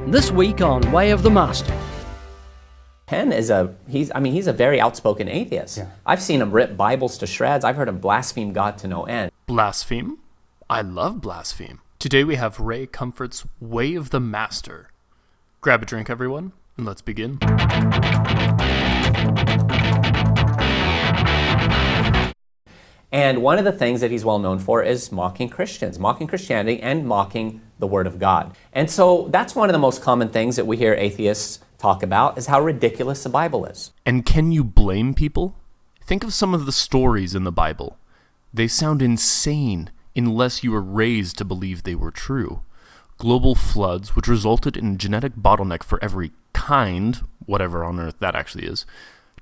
This week on Way of the Master. Ken is he's a very outspoken atheist. Yeah. I've seen him rip Bibles to shreds. I've heard him blaspheme God to no end. Blaspheme? I love blaspheme. Today we have Ray Comfort's Way of the Master. Grab a drink, everyone, and let's begin. And one of the things that he's well known for is mocking Christians, mocking Christianity, and mocking the Word of God. And so that's one of the most common things that we hear atheists talk about, is how ridiculous the Bible is. And can you blame people? Think of some of the stories in the Bible. They sound insane unless you were raised to believe they were true. Global floods, which resulted in a genetic bottleneck for every kind, whatever on earth that actually is,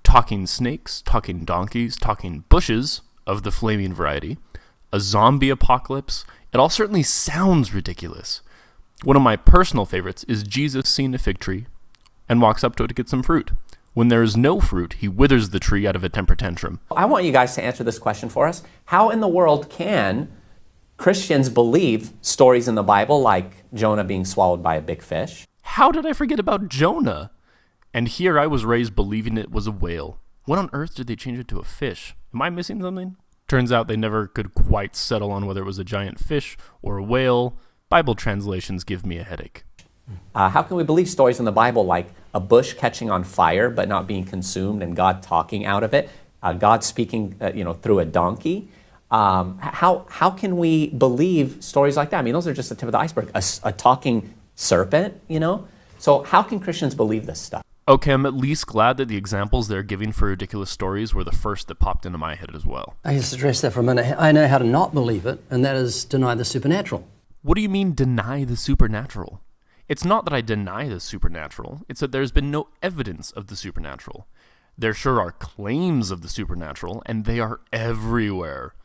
talking snakes, talking donkeys, talking bushes, of the flaming variety, a zombie apocalypse. It all certainly sounds ridiculous. One of my personal favorites is Jesus seeing a fig tree and walks up to it to get some fruit. When there is no fruit, he withers the tree out of a temper tantrum. I want you guys to answer this question for us. How in the world can Christians believe stories in the Bible like Jonah being swallowed by a big fish? How did I forget about Jonah? And here I was raised believing it was a whale. When on earth did they change it to a fish? Am I missing something? Turns out they never could quite settle on whether it was a giant fish or a whale. Bible translations give me a headache. How can we believe stories in the Bible like a bush catching on fire but not being consumed and God talking out of it? God speaking through a donkey? How can we believe stories like that? I mean, those are just the tip of the iceberg. A talking serpent, So how can Christians believe this stuff? Okay, I'm at least glad that the examples they're giving for ridiculous stories were the first that popped into my head as well. I just address that for a minute. I know how to not believe it, and that is deny the supernatural. What do you mean deny the supernatural? It's not that I deny the supernatural, it's that there's been no evidence of the supernatural. There sure are claims of the supernatural, and they are everywhere.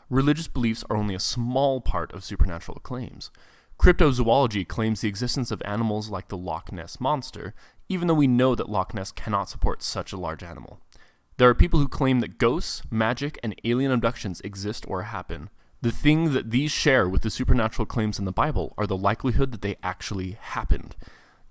Religious beliefs are only a small part of supernatural claims. Cryptozoology claims the existence of animals like the Loch Ness Monster, even though we know that Loch Ness cannot support such a large animal. There are people who claim that ghosts, magic, and alien abductions exist or happen. The thing that these share with the supernatural claims in the Bible are the likelihood that they actually happened.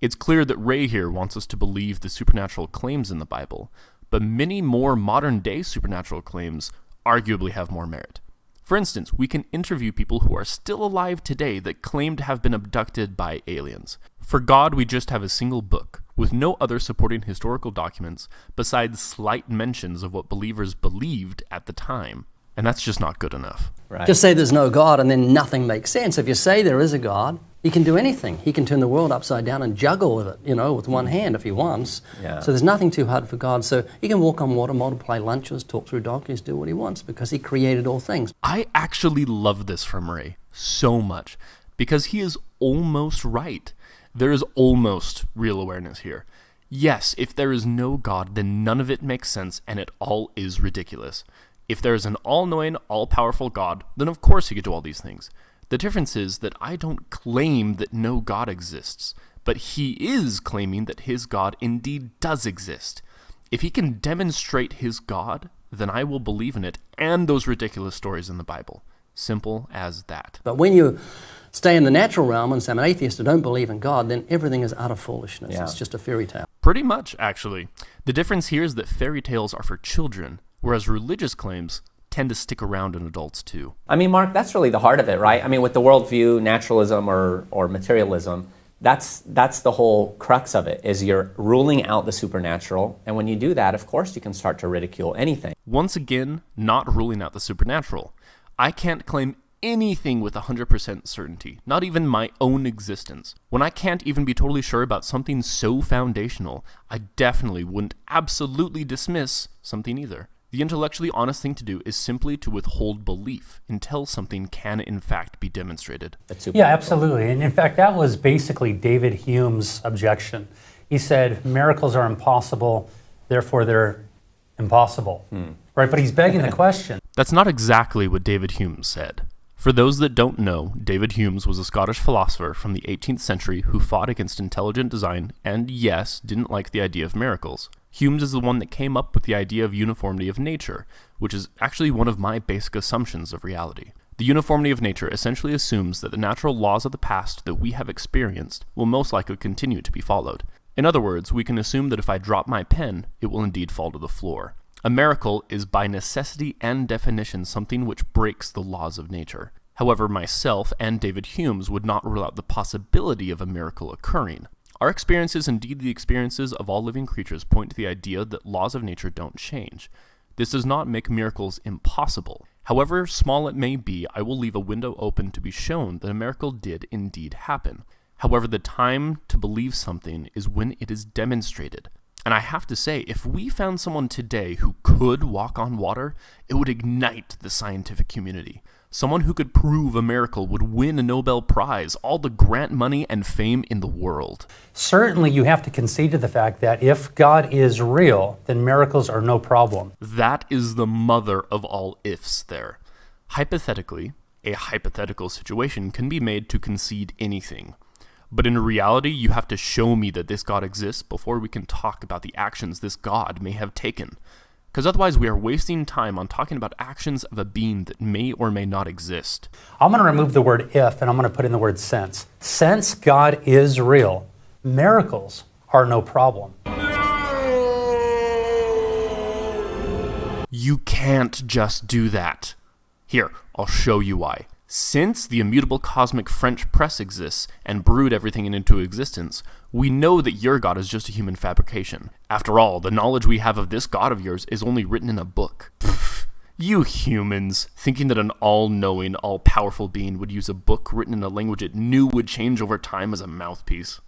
It's clear that Ray here wants us to believe the supernatural claims in the Bible, but many more modern-day supernatural claims arguably have more merit. For instance, we can interview people who are still alive today that claim to have been abducted by aliens. For God, we just have a single book, with no other supporting historical documents besides slight mentions of what believers believed at the time. And that's just not good enough. Right. Just say there's no God and then nothing makes sense. If you say there is a God, he can do anything. He can turn the world upside down and juggle with it, with one hand if he wants. Yeah. So there's nothing too hard for God. So he can walk on water, multiply lunches, talk through donkeys, do what he wants because he created all things. I actually love this from Ray so much because he is almost right. There is almost real awareness here. Yes, if there is no God, then none of it makes sense and it all is ridiculous. If there is an all-knowing, all-powerful God, then of course he could do all these things. The difference is that I don't claim that no God exists, but he is claiming that his God indeed does exist. If he can demonstrate his God, then I will believe in it and those ridiculous stories in the Bible. Simple as that. But when you stay in the natural realm and say I'm an atheist and don't believe in God, then everything is utter foolishness. Yeah. It's just a fairy tale. Pretty much, actually. The difference here is that fairy tales are for children, whereas religious claims tend to stick around in adults too. I mean, Mark, that's really the heart of it, right? I mean, with the worldview, naturalism or materialism, that's the whole crux of it, is you're ruling out the supernatural. And when you do that, of course, you can start to ridicule anything. Once again, not ruling out the supernatural. I can't claim anything with 100% certainty, not even my own existence. When I can't even be totally sure about something so foundational, I definitely wouldn't absolutely dismiss something either. The intellectually honest thing to do is simply to withhold belief until something can in fact be demonstrated. Yeah, absolutely. And in fact, that was basically David Hume's objection. He said miracles are impossible, therefore they're impossible. Right, but he's begging the question. That's not exactly what David Hume said. For those that don't know, David Hume was a Scottish philosopher from the 18th century who fought against intelligent design and, yes, didn't like the idea of miracles. Hume is the one that came up with the idea of uniformity of nature, which is actually one of my basic assumptions of reality. The uniformity of nature essentially assumes that the natural laws of the past that we have experienced will most likely continue to be followed. In other words, we can assume that if I drop my pen, it will indeed fall to the floor. A miracle is by necessity and definition something which breaks the laws of nature. However, myself and David Humes would not rule out the possibility of a miracle occurring. Our experiences, indeed the experiences of all living creatures, point to the idea that laws of nature don't change. This does not make miracles impossible. However small it may be, I will leave a window open to be shown that a miracle did indeed happen. However, the time to believe something is when it is demonstrated. And I have to say, if we found someone today who could walk on water, it would ignite the scientific community. Someone who could prove a miracle would win a Nobel Prize, all the grant money and fame in the world. Certainly you have to concede to the fact that if God is real, then miracles are no problem. That is the mother of all ifs there. Hypothetically, a hypothetical situation can be made to concede anything. But in reality, you have to show me that this God exists before we can talk about the actions this God may have taken. Because otherwise we are wasting time on talking about actions of a being that may or may not exist. I'm going to remove the word if and I'm going to put in the word since. Since God is real, miracles are no problem. You can't just do that. Here, I'll show you why. Since the immutable cosmic French press exists and brewed everything into existence, we know that your God is just a human fabrication. After all, the knowledge we have of this God of yours is only written in a book. Pfft. You humans, thinking that an all-knowing, all-powerful being would use a book written in a language it knew would change over time as a mouthpiece.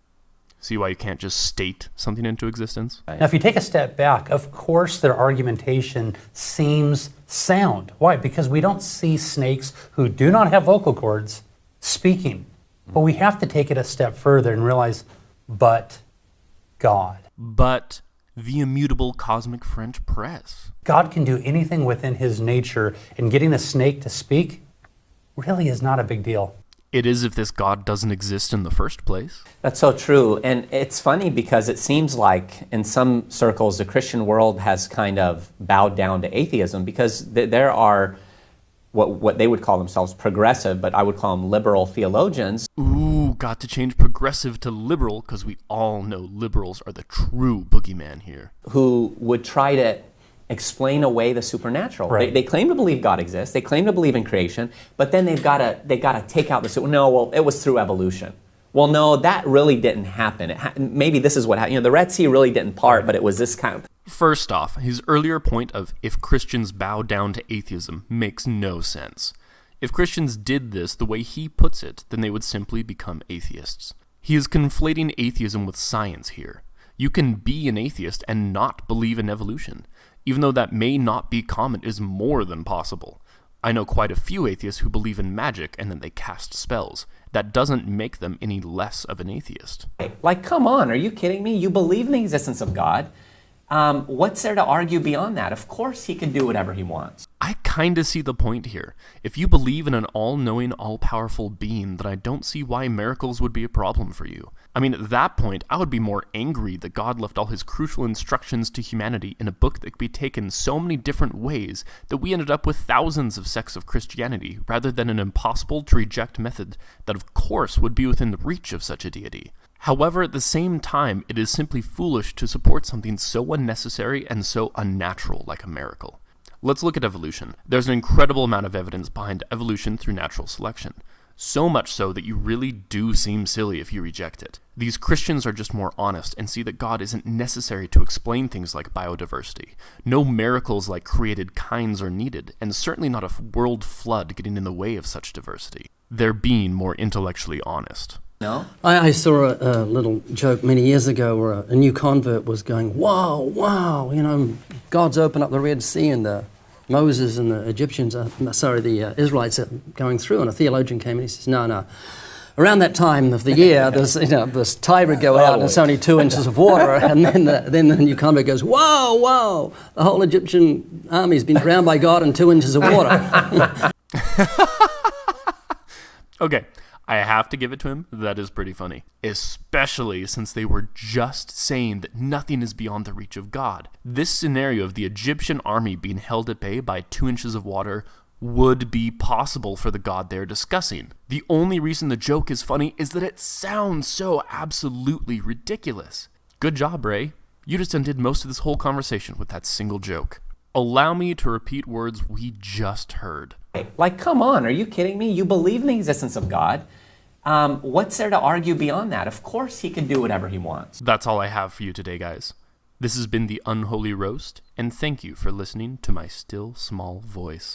See why you can't just state something into existence? Now, if you take a step back, of course their argumentation seems sound. Why? Because we don't see snakes who do not have vocal cords speaking. But we have to take it a step further and realize, but God. But the immutable cosmic French press. God can do anything within his nature, and getting a snake to speak really is not a big deal. It is if this God doesn't exist in the first place. That's so true. And it's funny because it seems like in some circles the Christian world has kind of bowed down to atheism because there are what they would call themselves progressive, but I would call them liberal theologians. Ooh, got to change progressive to liberal because we all know liberals are the true boogeyman here. Who would try to explain away the supernatural. Right. They claim to believe God exists. They claim to believe in creation, but then they've got to take out the no. Well, it was through evolution. Well, no, that really didn't happen. Maybe this is what happened. The Red Sea really didn't part, but it was this kind of. First off, his earlier point of if Christians bow down to atheism makes no sense. If Christians did this the way he puts it, then they would simply become atheists. He is conflating atheism with science here. You can be an atheist and not believe in evolution. Even though that may not be common, it is more than possible. I know quite a few atheists who believe in magic and then they cast spells. That doesn't make them any less of an atheist. Like, come on, are you kidding me? You believe in the existence of God. What's there to argue beyond that? Of course he can do whatever he wants. I kind of see the point here. If you believe in an all-knowing, all-powerful being, then I don't see why miracles would be a problem for you. I mean, at that point, I would be more angry that God left all his crucial instructions to humanity in a book that could be taken so many different ways that we ended up with thousands of sects of Christianity, rather than an impossible to reject method that of course would be within the reach of such a deity. However, at the same time, it is simply foolish to support something so unnecessary and so unnatural like a miracle. Let's look at evolution. There's an incredible amount of evidence behind evolution through natural selection. So much so that you really do seem silly if you reject it. These Christians are just more honest and see that God isn't necessary to explain things like biodiversity. No miracles like created kinds are needed, and certainly not a world flood getting in the way of such diversity. They're being more intellectually honest. No? I saw a little joke many years ago where a new convert was going, wow, God's opened up the Red Sea and Moses and the Israelites are going through, and a theologian came in and he says, no. Around that time of the year, this tide would go out and it's only 2 inches of water, and then the new convert goes, whoa, the whole Egyptian army's been drowned by God in 2 inches of water. Okay. I have to give it to him, that is pretty funny. Especially since they were just saying that nothing is beyond the reach of God. This scenario of the Egyptian army being held at bay by 2 inches of water would be possible for the God they're discussing. The only reason the joke is funny is that it sounds so absolutely ridiculous. Good job, Ray. You just undid most of this whole conversation with that single joke. Allow me to repeat words we just heard. Like, come on, are you kidding me? You believe in the existence of God. What's there to argue beyond that? Of course he can do whatever he wants. That's all I have for you today, guys. This has been the Unholy Roast, and thank you for listening to my still small voice.